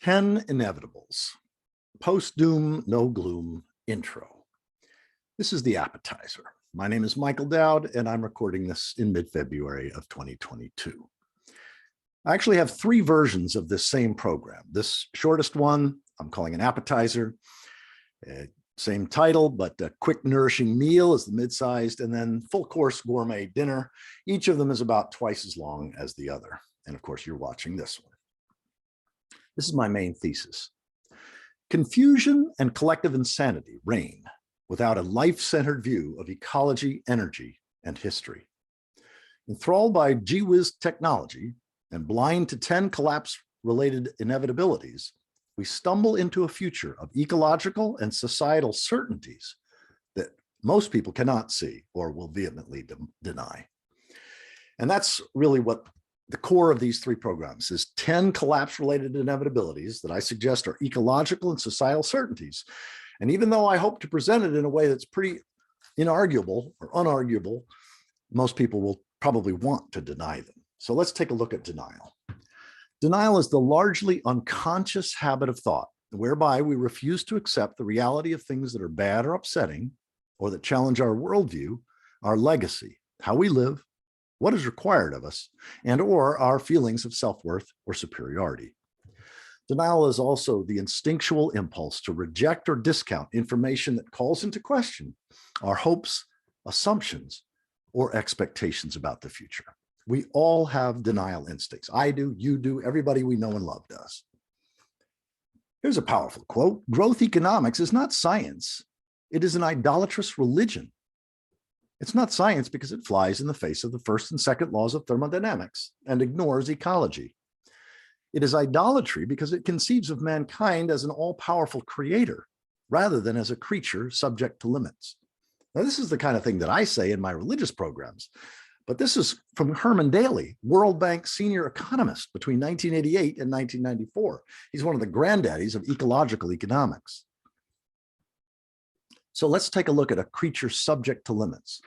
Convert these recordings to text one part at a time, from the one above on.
10 inevitables. Post-doom, no gloom intro. This is the appetizer. My name is Michael Dowd, and I'm recording this in mid-February of 2022. I actually have three versions of this same program. This shortest one, I'm calling an appetizer. Same title, but a quick nourishing meal is the mid-sized, and then full course gourmet dinner. Each of them is about twice as long as the other. And of course, you're watching this one. This is my main thesis. Confusion and collective insanity reign without a life-centered view of ecology, energy, and history. Enthralled by gee-whiz technology and blind to 10 collapse-related inevitabilities, we stumble into a future of ecological and societal certainties that most people cannot see or will vehemently deny. And that's really what the core of these three programs is: 10 collapse-related inevitabilities that I suggest are ecological and societal certainties. And even though I hope to present it in a way that's pretty inarguable or unarguable, most people will probably want to deny them. So let's take a look at denial. Denial is the largely unconscious habit of thought whereby we refuse to accept the reality of things that are bad or upsetting, or that challenge our worldview, our legacy, how we live, what is required of us, and or our feelings of self-worth or superiority. Denial is also the instinctual impulse to reject or discount information that calls into question our hopes, assumptions, or expectations about the future. We all have denial instincts. I do, you do, everybody we know and love does. Here's a powerful quote: "Growth economics is not science. It is an idolatrous religion. It's not science because it flies in the face of the first and second laws of thermodynamics and ignores ecology. It is idolatry because it conceives of mankind as an all-powerful creator rather than as a creature subject to limits." Now, this is the kind of thing that I say in my religious programs, but this is from Herman Daly, World Bank senior economist between 1988 and 1994. He's one of the granddaddies of ecological economics. So let's take a look at a creature subject to limits.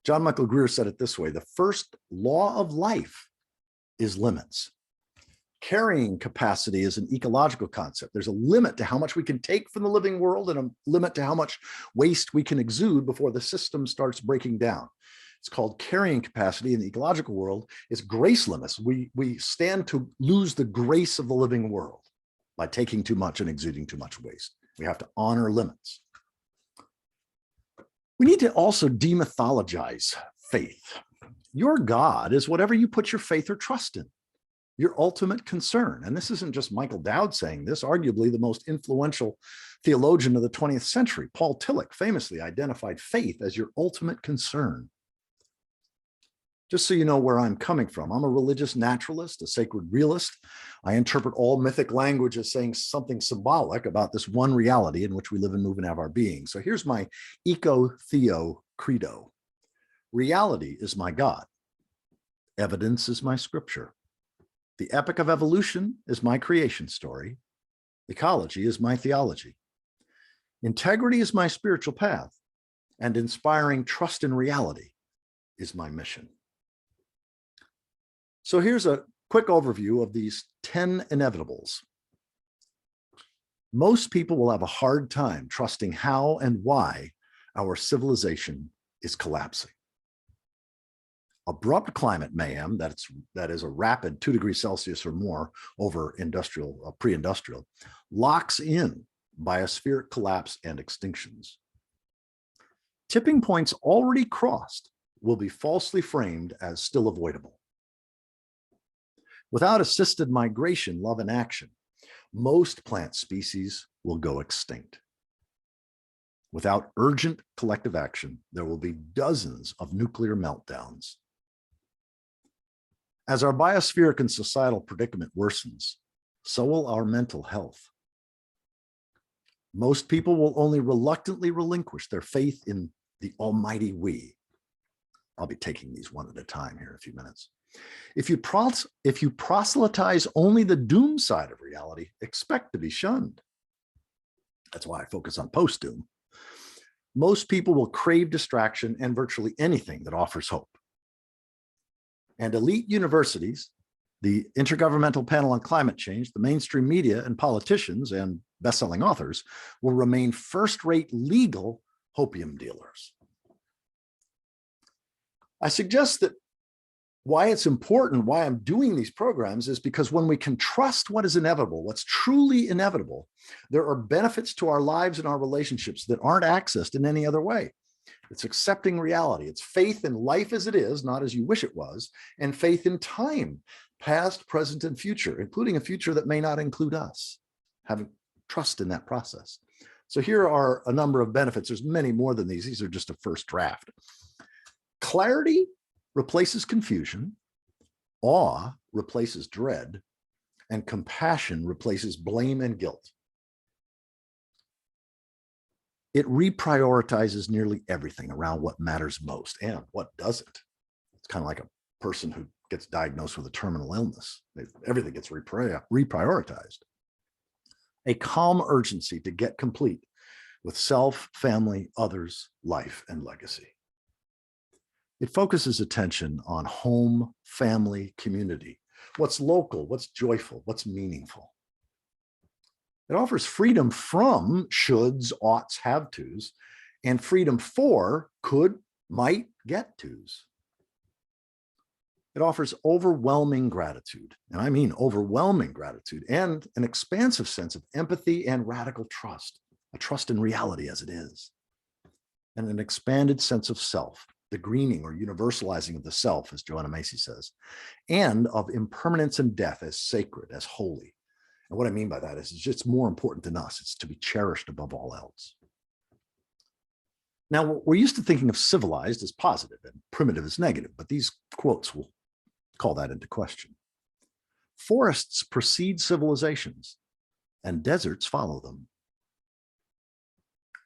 John Michael Greer said it this way: the first law of life is limits. Carrying capacity is an ecological concept. There's a limit to how much we can take from the living world and a limit to how much waste we can exude before the system starts breaking down. It's called carrying capacity. In the ecological world, it's grace limits. We stand to lose the grace of the living world by taking too much and exuding too much waste. We have to honor limits. We need to also demythologize faith. Your God is whatever you put your faith or trust in, your ultimate concern. And this isn't just Michael Dowd saying this. Arguably the most influential theologian of the 20th century, Paul Tillich, famously identified faith as your ultimate concern. Just so you know where I'm coming from, I'm a religious naturalist, a sacred realist. I interpret all mythic language as saying something symbolic about this one reality in which we live and move and have our being. So here's my eco-theo credo. Reality is my God. Evidence is my scripture. The epic of evolution is my creation story. Ecology is my theology. Integrity is my spiritual path. And inspiring trust in reality is my mission. So here's a quick overview of these 10 inevitables. Most people will have a hard time trusting how and why our civilization is collapsing. Abrupt climate mayhem, that is a rapid 2 degrees Celsius or more over pre-industrial, locks in biospheric collapse and extinctions. Tipping points already crossed will be falsely framed as still avoidable. Without assisted migration, love, and action, most plant species will go extinct. Without urgent collective action, there will be dozens of nuclear meltdowns. As our biospheric and societal predicament worsens, so will our mental health. Most people will only reluctantly relinquish their faith in the almighty we. I'll be taking these one at a time here in a few minutes. If you proselytize only the doom side of reality, expect to be shunned. That's why I focus on post-doom. Most people will crave distraction and virtually anything that offers hope. And elite universities The Intergovernmental Panel on Climate Change, the mainstream media, and politicians and best-selling authors will remain first-rate legal hopium dealers. I suggest that why it's important, why I'm doing these programs, is because when we can trust what is inevitable, what's truly inevitable, there are benefits to our lives and our relationships that aren't accessed in any other way. It's accepting reality. It's faith in life as it is, not as you wish it was, and faith in time, past, present, and future, including a future that may not include us, having trust in that process. So here are a number of benefits. There's many more than these. These are just a first draft. Clarity replaces confusion, awe replaces dread, and compassion replaces blame and guilt. It reprioritizes nearly everything around what matters most and what doesn't. It's kind of like a person who gets diagnosed with a terminal illness. Everything gets reprioritized. A calm urgency to get complete with self, family, others, life, and legacy. It focuses attention on home, family, community, what's local, what's joyful, what's meaningful. It offers freedom from shoulds, oughts, have tos, and freedom for could, might, get tos. It offers overwhelming gratitude, and I mean overwhelming gratitude, and an expansive sense of empathy and radical trust, a trust in reality as it is, and an expanded sense of self, the greening or universalizing of the self, as Joanna Macy says, and of impermanence and death as sacred, as holy. And what I mean by that is it's just more important than us. It's to be cherished above all else. Now, we're used to thinking of civilized as positive and primitive as negative, but these quotes will call that into question. Forests precede civilizations, and deserts follow them.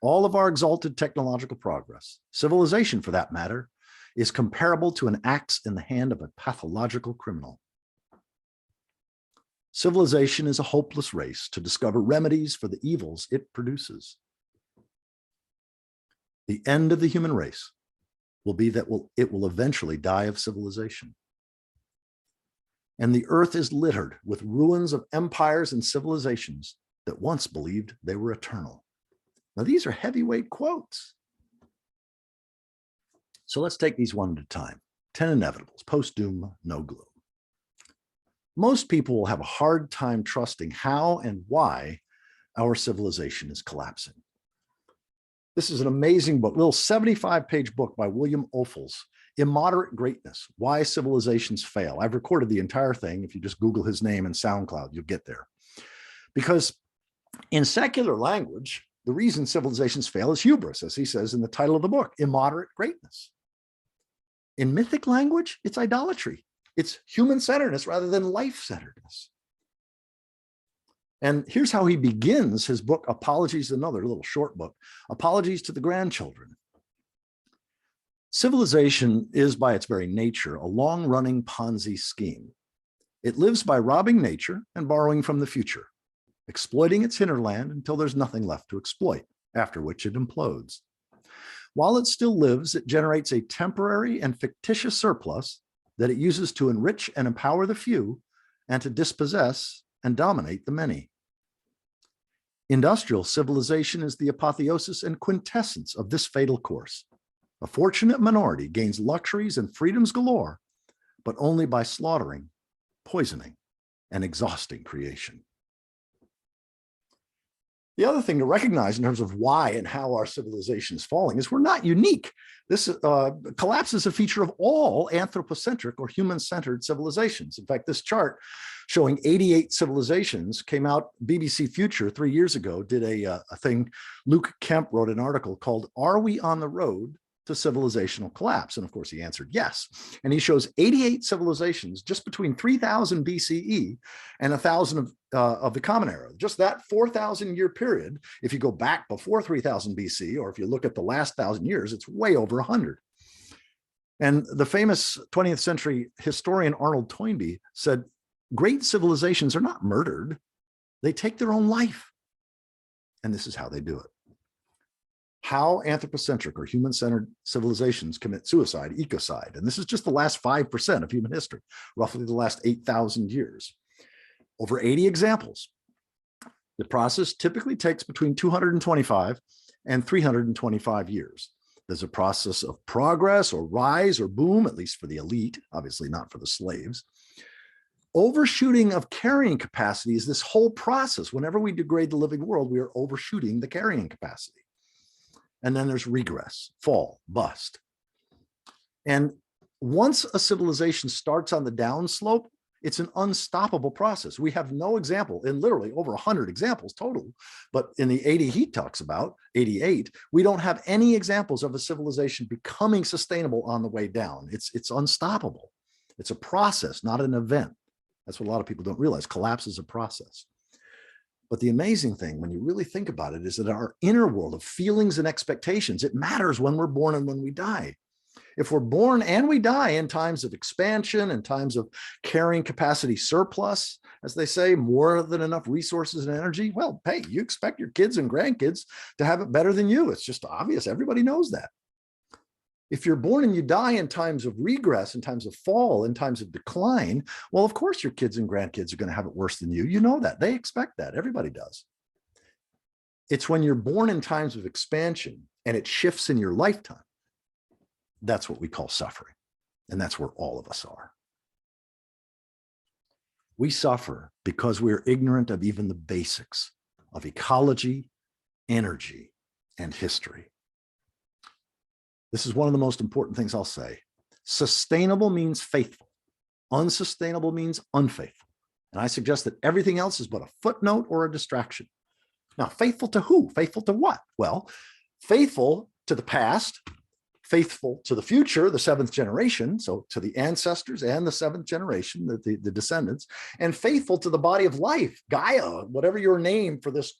All of our exalted technological progress, civilization for that matter, is comparable to an axe in the hand of a pathological criminal. Civilization is a hopeless race to discover remedies for the evils it produces. The end of the human race will be that it will eventually die of civilization. And the earth is littered with ruins of empires and civilizations that once believed they were eternal. Now, these are heavyweight quotes. So let's take these one at a time. 10 inevitables, post-doom, no gloom. Most people will have a hard time trusting how and why our civilization is collapsing. This is an amazing book, little 75-page book by William Ophuls, Immoderate Greatness, Why Civilizations Fail. I've recorded the entire thing. If you just Google his name in SoundCloud, you'll get there. Because in secular language, the reason civilizations fail is hubris, as he says in the title of the book, Immoderate Greatness. In mythic language, it's idolatry. It's human-centeredness rather than life-centeredness. And here's how he begins his book, Apologies, another little short book, Apologies to the Grandchildren. Civilization is, by its very nature, a long-running Ponzi scheme. It lives by robbing nature and borrowing from the future, exploiting its hinterland until there's nothing left to exploit, after which it implodes. While it still lives, it generates a temporary and fictitious surplus that it uses to enrich and empower the few and to dispossess and dominate the many. Industrial civilization is the apotheosis and quintessence of this fatal course. A fortunate minority gains luxuries and freedoms galore, but only by slaughtering, poisoning, and exhausting creation. The other thing to recognize in terms of why and how our civilization is falling is we're not unique. This collapse is a feature of all anthropocentric or human-centered civilizations. In fact, this chart showing 88 civilizations came out, BBC Future 3 years ago, did a thing. Luke Kemp wrote an article called, Are We on the Road to Civilizational Collapse? And of course, he answered yes. And he shows 88 civilizations just between 3000 BCE and 1000 of the Common Era. Just that 4,000-year period, if you go back before 3000 BC, or if you look at the last 1,000 years, it's way over 100. And the famous 20th century historian Arnold Toynbee said, great civilizations are not murdered. They take their own life. And this is how they do it. how anthropocentric or human-centered civilizations commit suicide, ecocide. And this is just the last 5% of human history, roughly the last 8,000 years. Over 80 examples. The process typically takes between 225 and 325 years. There's a process of progress or rise or boom, at least for the elite, obviously not for the slaves. Overshooting of carrying capacity is this whole process. Whenever we degrade the living world, we are overshooting the carrying capacity. And then there's regress, fall, bust. And once a civilization starts on the downslope, it's an unstoppable process. We have no example in literally over 100 examples total, but in the 80 he talks about, 88, we don't have any examples of a civilization becoming sustainable on the way down. It's unstoppable. It's a process, not an event. That's what a lot of people don't realize. Collapse is a process. But the amazing thing, when you really think about it, is that our inner world of feelings and expectations, it matters when we're born and when we die. If we're born and we die in times of expansion and times of carrying capacity surplus, as they say, more than enough resources and energy, well, hey, you expect your kids and grandkids to have it better than you. It's just obvious. Everybody knows that. If you're born and you die in times of regress, in times of fall, in times of decline, well, of course, your kids and grandkids are going to have it worse than you. You know that. They expect that. Everybody does. It's when you're born in times of expansion and it shifts in your lifetime. That's what we call suffering. And that's where all of us are. We suffer because we're ignorant of even the basics of ecology, energy, and history. This is one of the most important things I'll say. Sustainable means faithful. Unsustainable means unfaithful. And I suggest that everything else is but a footnote or a distraction. Now, faithful to who? Faithful to what? Well, faithful to the past, faithful to the future, the seventh generation, so to the ancestors and the seventh generation, the descendants, and faithful to the body of life, Gaia, whatever your name for this,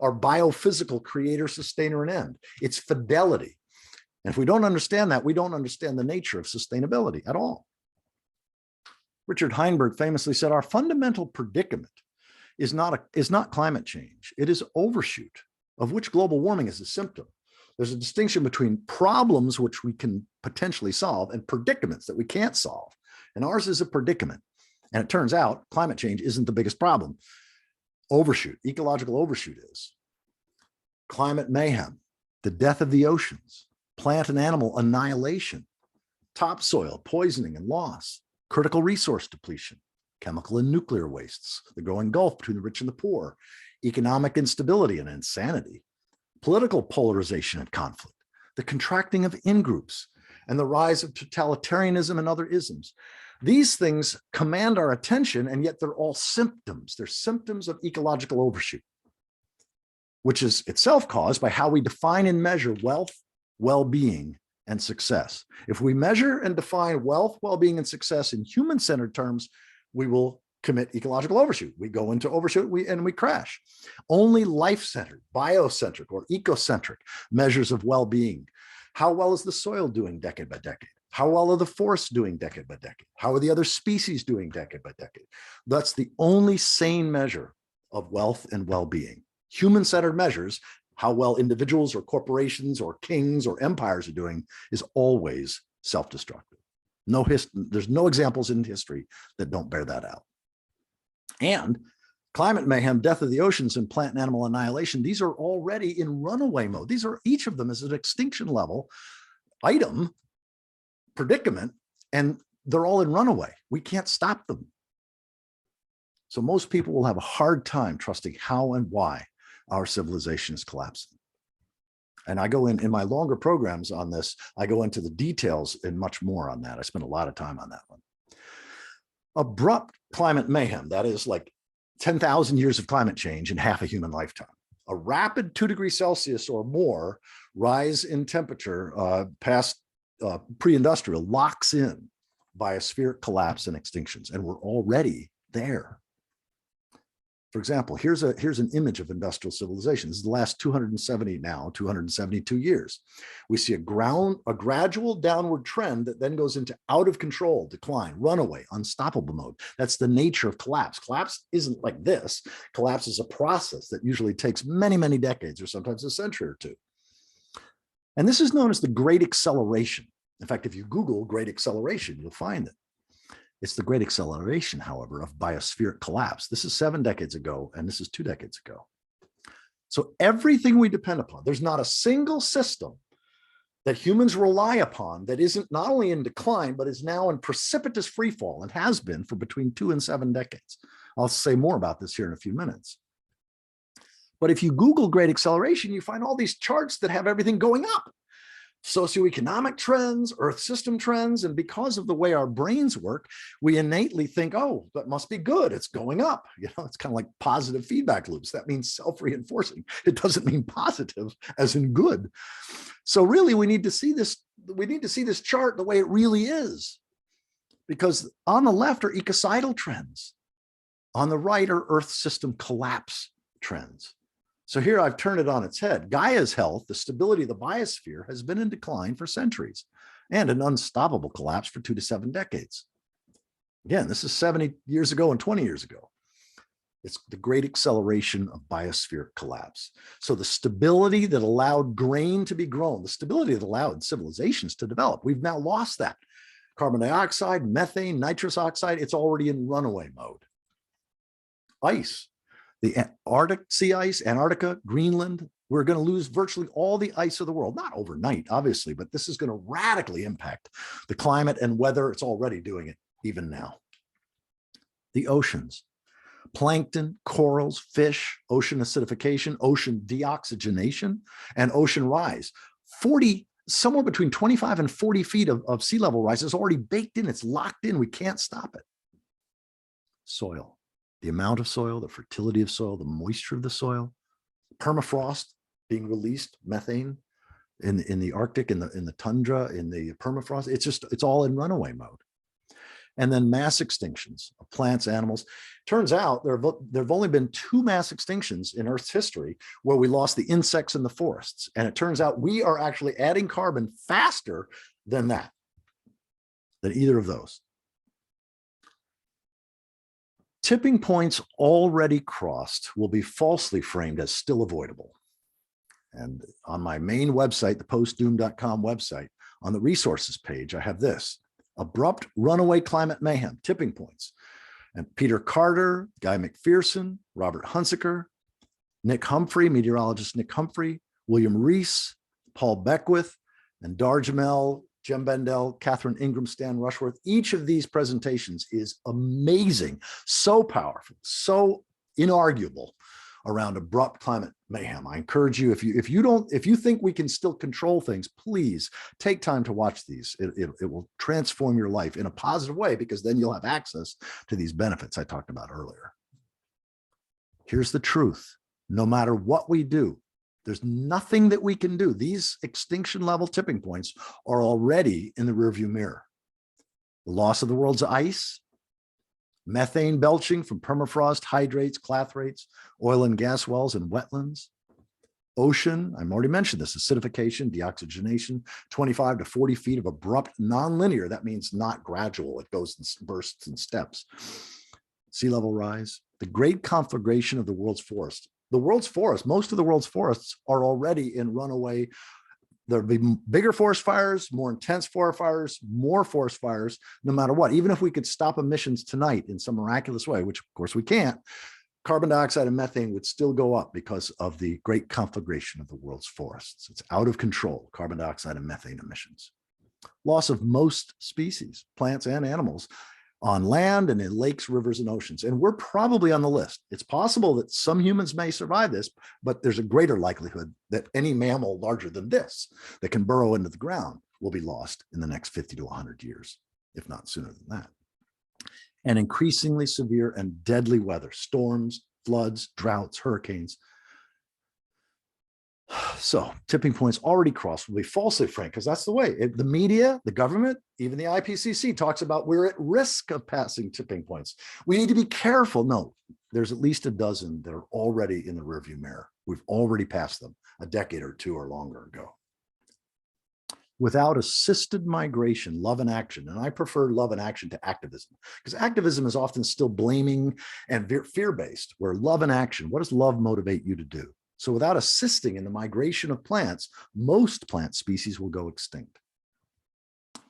our biophysical creator, sustainer, and end. It's fidelity. And if we don't understand that, we don't understand the nature of sustainability at all. Richard Heinberg famously said, our fundamental predicament is not climate change. It is overshoot, of which global warming is a symptom. There's a distinction between problems which we can potentially solve and predicaments that we can't solve. And ours is a predicament. And it turns out climate change isn't the biggest problem. Overshoot, ecological overshoot is. Climate mayhem, the death of the oceans, plant and animal annihilation, topsoil poisoning and loss, critical resource depletion, chemical and nuclear wastes, the growing gulf between the rich and the poor, economic instability and insanity, political polarization and conflict, the contracting of in-groups, and the rise of totalitarianism and other isms. These things command our attention, and yet they're all symptoms. They're symptoms of ecological overshoot, which is itself caused by how we define and measure wealth, well-being, and success. If we measure and define wealth, well-being, and success in human-centered terms, we will commit ecological overshoot. We go into overshoot and we crash. Only life-centered, biocentric, or ecocentric measures of well-being. How well is the soil doing decade by decade? How well are the forests doing decade by decade? How are the other species doing decade by decade? That's the only sane measure of wealth and well-being. Human-centered measures, how well individuals or corporations or kings or empires are doing, is always self-destructive. There's no examples in history that don't bear that out. And climate mayhem, death of the oceans, and plant and animal annihilation, these are already in runaway mode. Each of them is an extinction level item, predicament, and they're all in runaway. We can't stop them. So most people will have a hard time trusting how and why our civilization is collapsing. And I go in my longer programs on this, I go into the details and much more on that. I spend a lot of time on that one. Abrupt climate mayhem, that is like 10,000 years of climate change in half a human lifetime. A rapid 2 degrees Celsius or more rise in temperature past pre-industrial locks in biospheric collapse and extinctions, and we're already there. For example, here's an image of industrial civilization. This is the last 272 years. We see a gradual downward trend that then goes into out of control, decline, runaway, unstoppable mode. That's the nature of collapse. Collapse isn't like this. Collapse is a process that usually takes many, many decades or sometimes a century or two. And this is known as the Great Acceleration. In fact, if you Google Great Acceleration, you'll find it. It's the Great Acceleration, however, of biospheric collapse. This is 7 decades ago, and this is 2 decades ago. So everything we depend upon, there's not a single system that humans rely upon that isn't not only in decline, but is now in precipitous freefall and has been for between 2 and 7 decades. I'll say more about this here in a few minutes. But if you Google Great Acceleration, you find all these charts that have everything going up. Socioeconomic trends, Earth system trends, and because of the way our brains work, we innately think, oh, that must be good. It's going up. You know, it's kind of like positive feedback loops. That means self-reinforcing. It doesn't mean positive as in good. So really, we need to see this. We need to see this chart the way it really is, because on the left are ecocidal trends. On the right are Earth system collapse trends. So here I've turned it on its head. Gaia's health, the stability of the biosphere, has been in decline for centuries and an unstoppable collapse for 2 to 7 decades. Again, this is 70 years ago and 20 years ago. It's the Great Acceleration of biospheric collapse. So the stability that allowed grain to be grown, the stability that allowed civilizations to develop, we've now lost that. Carbon dioxide, methane, nitrous oxide, it's already in runaway mode. Ice. The Arctic sea ice, Antarctica, Greenland, we're going to lose virtually all the ice of the world. Not overnight, obviously, but this is going to radically impact the climate and weather. It's already doing it even now. The oceans, plankton, corals, fish, ocean acidification, ocean deoxygenation, and ocean rise. Somewhere between 25 and 40 feet of sea level rise is already baked in. It's locked in. We can't stop it. Soil. The amount of soil, the fertility of soil, the moisture of the soil, permafrost being released, methane in the Arctic, in the tundra, in the permafrost. It's all in runaway mode. And then mass extinctions of plants, animals. Turns out there have only been 2 mass extinctions in Earth's history where we lost the insects in the forests. And it turns out we are actually adding carbon faster than that, than either of those. Tipping points already crossed will be falsely framed as still avoidable. And on my main website, the postdoom.com website, on the resources page, I have this: Abrupt Runaway Climate Mayhem, Tipping Points. And Peter Carter, Guy McPherson, Robert Hunsaker, Nick Humphrey, meteorologist Nick Humphrey, William Rees, Paul Beckwith, and Dar Jamel, Jem Bendell, Catherine Ingram, Stan Rushworth. Each of these presentations is amazing, so powerful, so inarguable around abrupt climate mayhem. I encourage you, if you think we can still control things, please take time to watch these. It will transform your life in a positive way, because then you'll have access to these benefits I talked about earlier. Here's the truth. No matter what we do, there's nothing that we can do. These extinction level tipping points are already in the rearview mirror. The loss of the world's ice, methane belching from permafrost, hydrates, clathrates, oil and gas wells and wetlands, ocean, I've already mentioned this, acidification, deoxygenation, 25 to 40 feet of abrupt nonlinear. That means not gradual. It goes in bursts and steps. Sea level rise, the great conflagration of the world's forest. The world's forests, most of the world's forests are already in runaway. There'll be bigger forest fires, more intense forest fires, more forest fires, no matter what. Even if we could stop emissions tonight in some miraculous way, which of course we can't, carbon dioxide and methane would still go up because of the great conflagration of the world's forests. It's out of control, carbon dioxide and methane emissions. Loss of most species, plants and animals, on land and in lakes, rivers, and oceans. And we're probably on the list. It's possible that some humans may survive this, but there's a greater likelihood that any mammal larger than this that can burrow into the ground will be lost in the next 50 to 100 years, if not sooner than that. And increasingly severe and deadly weather, storms, floods, droughts, hurricanes. So tipping points already crossed will be falsely framed, because that's the way. The media, the government, even the IPCC talks about we're at risk of passing tipping points. We need to be careful. No, there's at least a dozen that are already in the rearview mirror. We've already passed them a decade or 2 or longer ago. Without assisted migration, love and action, and I prefer love and action to activism, because activism is often still blaming and fear-based, where love and action, what does love motivate you to do? So without assisting in the migration of plants, most plant species will go extinct.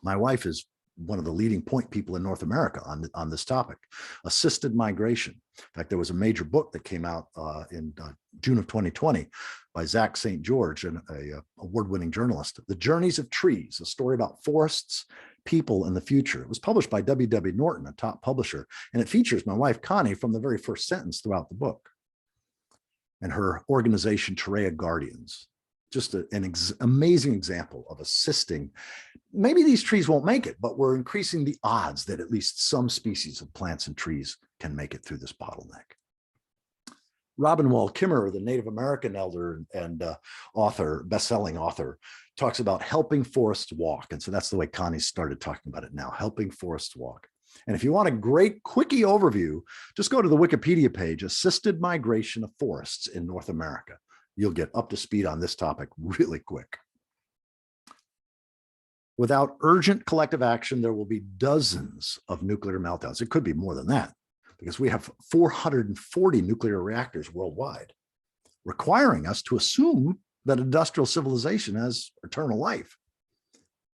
My wife is one of the leading point people in North America on this topic, assisted migration. In fact, there was a major book that came out in June of 2020 by Zach St. George, an award-winning journalist, The Journeys of Trees, a story about forests, people, and the future. It was published by W.W. Norton, a top publisher, and it features my wife, Connie, from the very first sentence throughout the book, and her organization, Terrea Guardians. Just an amazing example of assisting. Maybe these trees won't make it, but we're increasing the odds that at least some species of plants and trees can make it through this bottleneck. Robin Wall Kimmerer, the Native American elder and author, best-selling author, talks about helping forests walk. And so that's the way Connie started talking about it now, helping forests walk. And if you want a great quickie overview, just go to the Wikipedia page, Assisted Migration of Forests in North America. You'll get up to speed on this topic really quick. Without urgent collective action, there will be dozens of nuclear meltdowns. It could be more than that, because we have 440 nuclear reactors worldwide, requiring us to assume that industrial civilization has eternal life.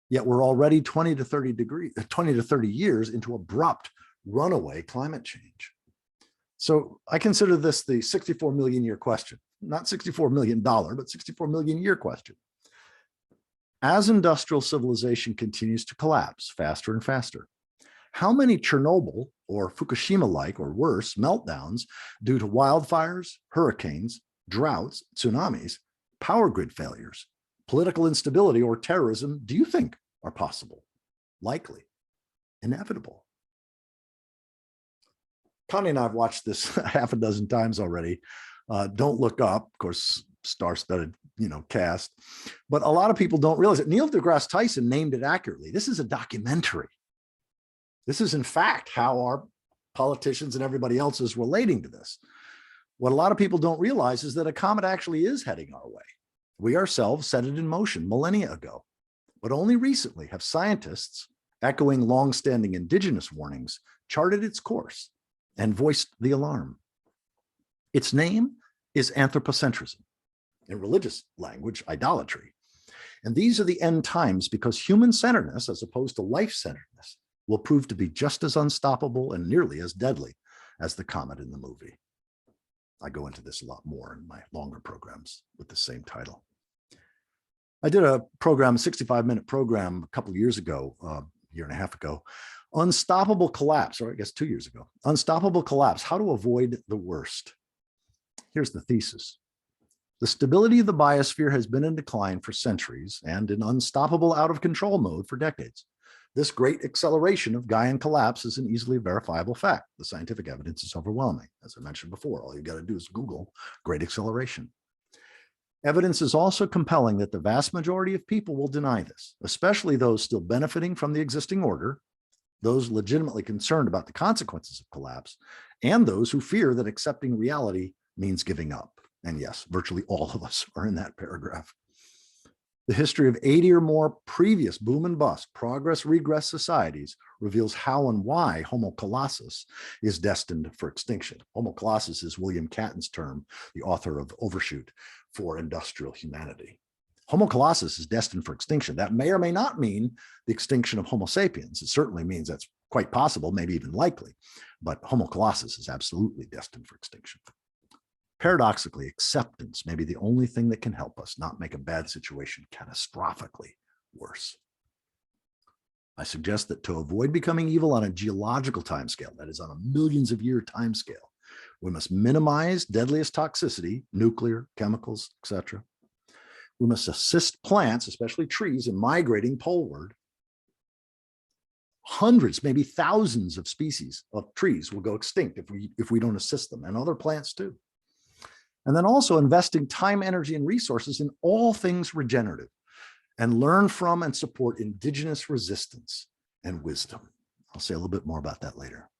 Yet we're already 20 to 30 years into abrupt runaway climate change. So I consider this the 64 million year question, not $64 million, but 64 million year question. As industrial civilization continues to collapse faster and faster, how many Chernobyl or Fukushima-like or worse meltdowns due to wildfires, hurricanes, droughts, tsunamis, power grid failures, political instability, or terrorism do you think are possible, likely, inevitable? Connie and I have watched this half a dozen times already. Don't Look Up, of course, star-studded, cast, but a lot of people don't realize it. Neil deGrasse Tyson named it accurately. This is a documentary. This is, in fact, how our politicians and everybody else is relating to this. What a lot of people don't realize is that a comet actually is heading our way. We ourselves set it in motion millennia ago, but only recently have scientists, echoing long-standing indigenous warnings, charted its course and voiced the alarm. Its name is anthropocentrism. In religious language, idolatry. And these are the end times because human-centeredness, as opposed to life-centeredness, will prove to be just as unstoppable and nearly as deadly as the comet in the movie. I go into this a lot more in my longer programs with the same title. I did a program, a 65-minute program a couple of years ago, year and a half ago, Unstoppable Collapse, or I guess 2 years ago. Unstoppable Collapse, how to avoid the worst. Here's the thesis. The stability of the biosphere has been in decline for centuries and in unstoppable out-of-control mode for decades. This great acceleration of Gaian collapse is an easily verifiable fact. The scientific evidence is overwhelming. As I mentioned before, all you got to do is Google great acceleration. Evidence is also compelling that the vast majority of people will deny this, especially those still benefiting from the existing order, those legitimately concerned about the consequences of collapse, and those who fear that accepting reality means giving up. And yes, virtually all of us are in that paragraph. The history of 80 or more previous boom and bust, progress-regress societies reveals how and why Homo colossus is destined for extinction. Homo colossus is William Catton's term, the author of Overshoot, for industrial humanity. Homo colossus is destined for extinction. That may or may not mean the extinction of Homo sapiens. It certainly means that's quite possible, maybe even likely, but Homo colossus is absolutely destined for extinction. Paradoxically, acceptance may be the only thing that can help us not make a bad situation catastrophically worse. I suggest that to avoid becoming evil on a geological timescale, that is on a millions of year timescale, we must minimize deadliest toxicity, nuclear, chemicals, etc. We must assist plants, especially trees, in migrating poleward. Hundreds, maybe thousands of species of trees will go extinct if we don't assist them, and other plants too. And then also investing time, energy, and resources in all things regenerative, and learn from and support indigenous resistance and wisdom. I'll say a little bit more about that later.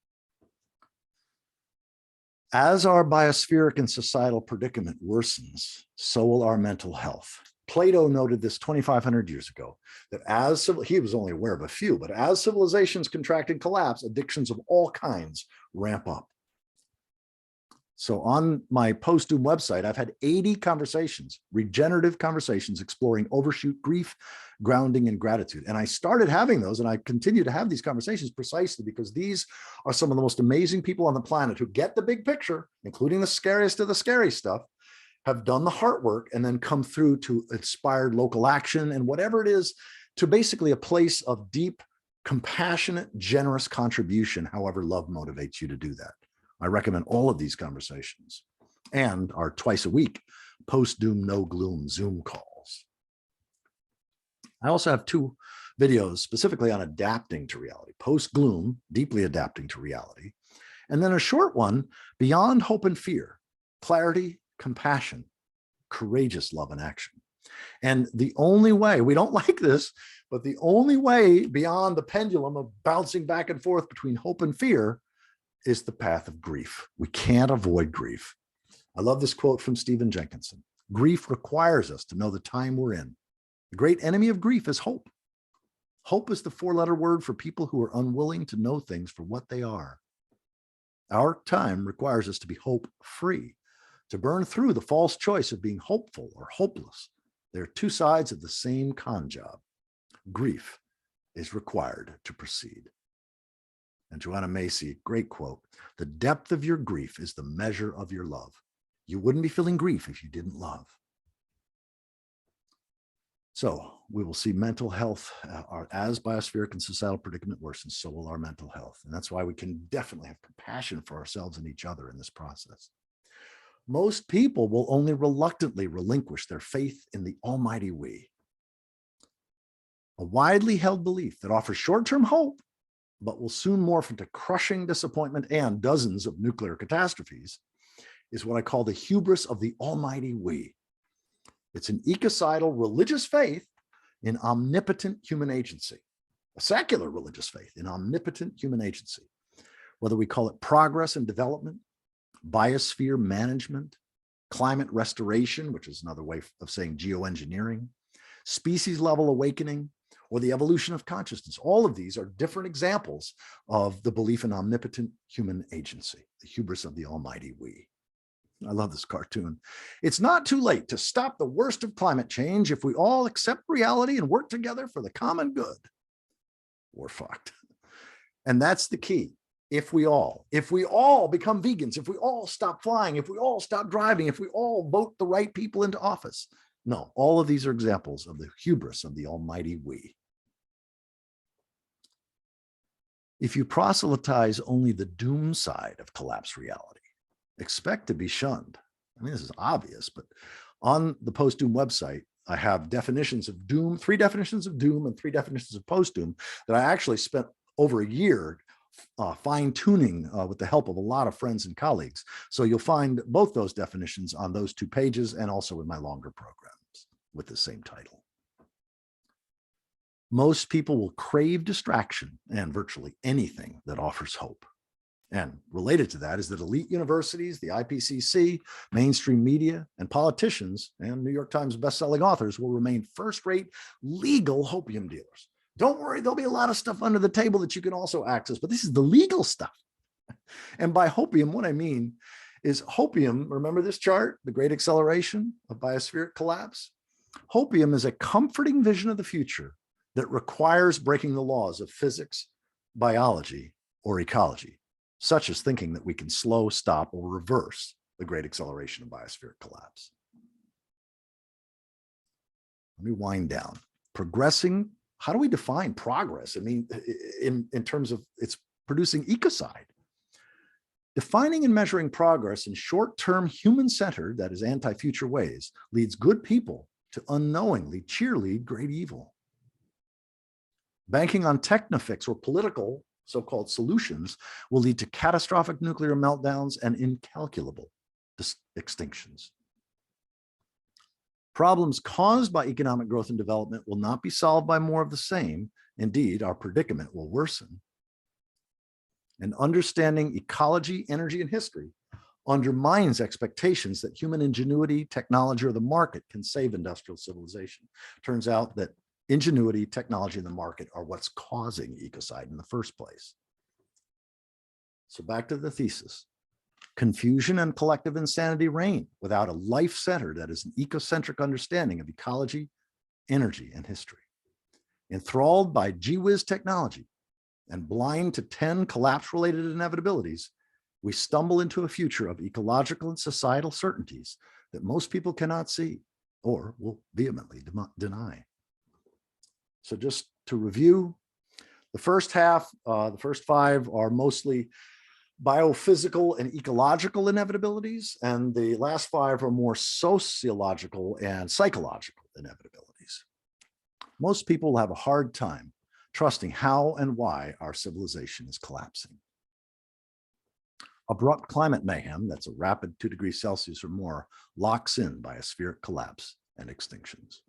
As our biospheric and societal predicament worsens, so will our mental health. Plato noted this 2,500 years ago, that he was only aware of a few, but as civilizations contract and collapse, addictions of all kinds ramp up. So on my post-doom website, I've had 80 conversations, regenerative conversations, exploring overshoot grief, grounding, and gratitude. And I started having those, and I continue to have these conversations precisely because these are some of the most amazing people on the planet who get the big picture, including the scariest of the scary stuff, have done the heart work, and then come through to inspired local action and whatever it is, to basically a place of deep, compassionate, generous contribution, however love motivates you to do that. I recommend all of these conversations and our twice a week post-doom, no gloom Zoom calls. I also have 2 videos specifically on adapting to reality, post-gloom, deeply adapting to reality, and then a short one, beyond hope and fear, clarity, compassion, courageous love and action. And the only way, we don't like this, but the only way beyond the pendulum of bouncing back and forth between hope and fear is the path of grief. We can't avoid grief. I love this quote from Stephen Jenkinson. Grief requires us to know the time we're in. The great enemy of grief is hope. Hope is the 4-letter word for people who are unwilling to know things for what they are. Our time requires us to be hope-free, to burn through the false choice of being hopeful or hopeless. There are 2 sides of the same con job. Grief is required to proceed. And Joanna Macy, great quote, the depth of your grief is the measure of your love. You wouldn't be feeling grief if you didn't love. So we will see mental health as biospheric and societal predicament worsens, so will our mental health. And that's why we can definitely have compassion for ourselves and each other in this process. Most people will only reluctantly relinquish their faith in the almighty we. A widely held belief that offers short-term hope, but will soon morph into crushing disappointment and dozens of nuclear catastrophes, is what I call the hubris of the almighty we. It's an ecocidal religious faith in omnipotent human agency, a secular religious faith in omnipotent human agency. Whether we call it progress and development, biosphere management, climate restoration, which is another way of saying geoengineering, species level awakening, or the evolution of consciousness. All of these are different examples of the belief in omnipotent human agency, the hubris of the almighty we. I love this cartoon. It's not too late to stop the worst of climate change if we all accept reality and work together for the common good. We're fucked. And that's the key. If we all become vegans, if we all stop flying, if we all stop driving, if we all vote the right people into office. No, all of these are examples of the hubris of the almighty we. If you proselytize only the doom side of collapsed reality, expect to be shunned. I mean, this is obvious, but on the post-doom website, I have definitions of doom, 3 definitions of doom and 3 definitions of post-doom that I actually spent over a year fine-tuning with the help of a lot of friends and colleagues. So you'll find both those definitions on those 2 pages and also in my longer programs with the same title. Most people will crave distraction and virtually anything that offers hope. And related to that is that elite universities, the IPCC, mainstream media, and politicians, and New York Times bestselling authors will remain first-rate legal hopium dealers. Don't worry, there'll be a lot of stuff under the table that you can also access, but this is the legal stuff. And by hopium, what I mean is hopium, remember this chart, the great acceleration of biospheric collapse? Hopium is a comforting vision of the future that requires breaking the laws of physics, biology, or ecology, such as thinking that we can slow, stop, or reverse the great acceleration of biospheric collapse. Let me wind down. Progressing, how do we define progress? I mean, in terms of it's producing ecocide. Defining and measuring progress in short-term human-centered, that is anti-future ways, leads good people to unknowingly cheerlead great evil. Banking on technofix or political so-called solutions will lead to catastrophic nuclear meltdowns and incalculable extinctions. Problems caused by economic growth and development will not be solved by more of the same. Indeed, our predicament will worsen. And understanding ecology, energy, and history undermines expectations that human ingenuity, technology, or the market can save industrial civilization. Turns out that ingenuity, technology, and the market are what's causing ecocide in the first place. So back to the thesis. Confusion and collective insanity reign without a life center that is an ecocentric understanding of ecology, energy, and history. Enthralled by gee-whiz technology and blind to 10 collapse-related inevitabilities, we stumble into a future of ecological and societal certainties that most people cannot see or will vehemently deny. So just to review, the first half, the first 5 are mostly biophysical and ecological inevitabilities, and the last 5 are more sociological and psychological inevitabilities. Most people have a hard time trusting how and why our civilization is collapsing. Abrupt climate mayhem, that's a rapid 2 degrees Celsius or more, locks in biospheric collapse and extinctions.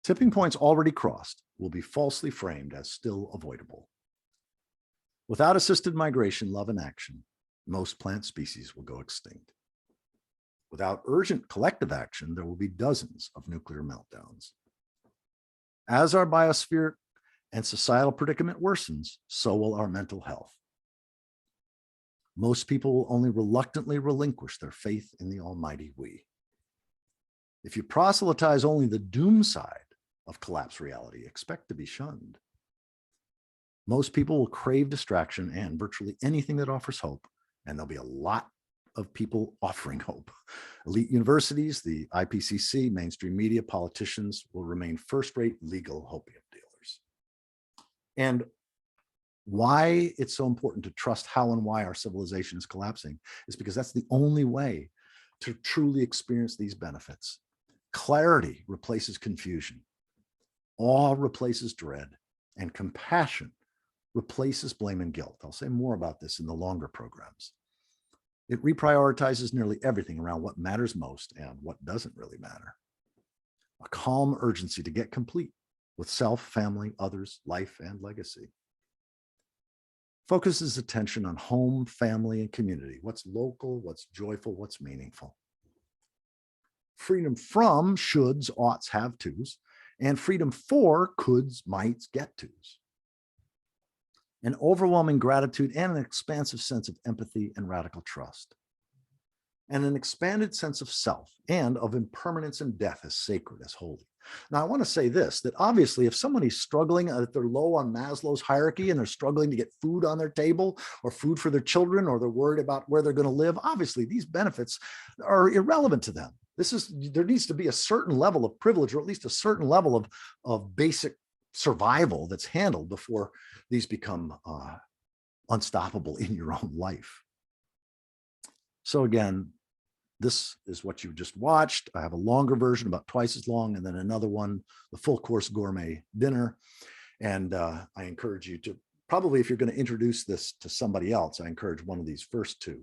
Tipping points already crossed will be falsely framed as still avoidable. Without assisted migration, love, and action, most plant species will go extinct. Without urgent collective action, there will be dozens of nuclear meltdowns. As our biospheric and societal predicament worsens, so will our mental health. Most people will only reluctantly relinquish their faith in the almighty we. If you proselytize only the doom side of collapse reality, expect to be shunned. Most people will crave distraction and virtually anything that offers hope, and there'll be a lot of people offering hope. Elite universities, the IPCC, mainstream media, politicians will remain first-rate legal hopium dealers. And why it's so important to trust how and why our civilization is collapsing is because that's the only way to truly experience these benefits. Clarity replaces confusion. Awe replaces dread, and compassion replaces blame and guilt. I'll say more about this in the longer programs. It reprioritizes nearly everything around what matters most and what doesn't really matter. A calm urgency to get complete with self, family, others, life, and legacy. Focuses attention on home, family, and community. What's local, what's joyful, what's meaningful. Freedom from shoulds, oughts, have tos, and freedom for coulds, mights, get tos. An overwhelming gratitude and an expansive sense of empathy and radical trust. And an expanded sense of self and of impermanence and death as sacred, as holy. Now, I want to say this, that obviously if somebody's struggling, if they're low on Maslow's hierarchy and they're struggling to get food on their table or food for their children, or they're worried about where they're going to live, obviously these benefits are irrelevant to them. There needs to be a certain level of privilege, or at least a certain level of basic survival that's handled before these become unstoppable in your own life. So again, this is what you just watched. I have a longer version, about twice as long, and then another one, the full course gourmet dinner. And I encourage you to probably, if you're going to introduce this to somebody else, I encourage one of these first 2,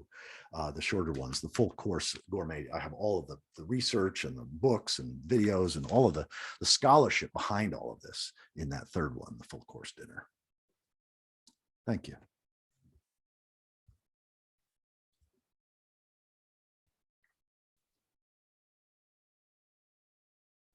the shorter ones, the full course gourmet. I have all of the research and the books and videos and all of the scholarship behind all of this in that third one, the full course dinner. Thank you.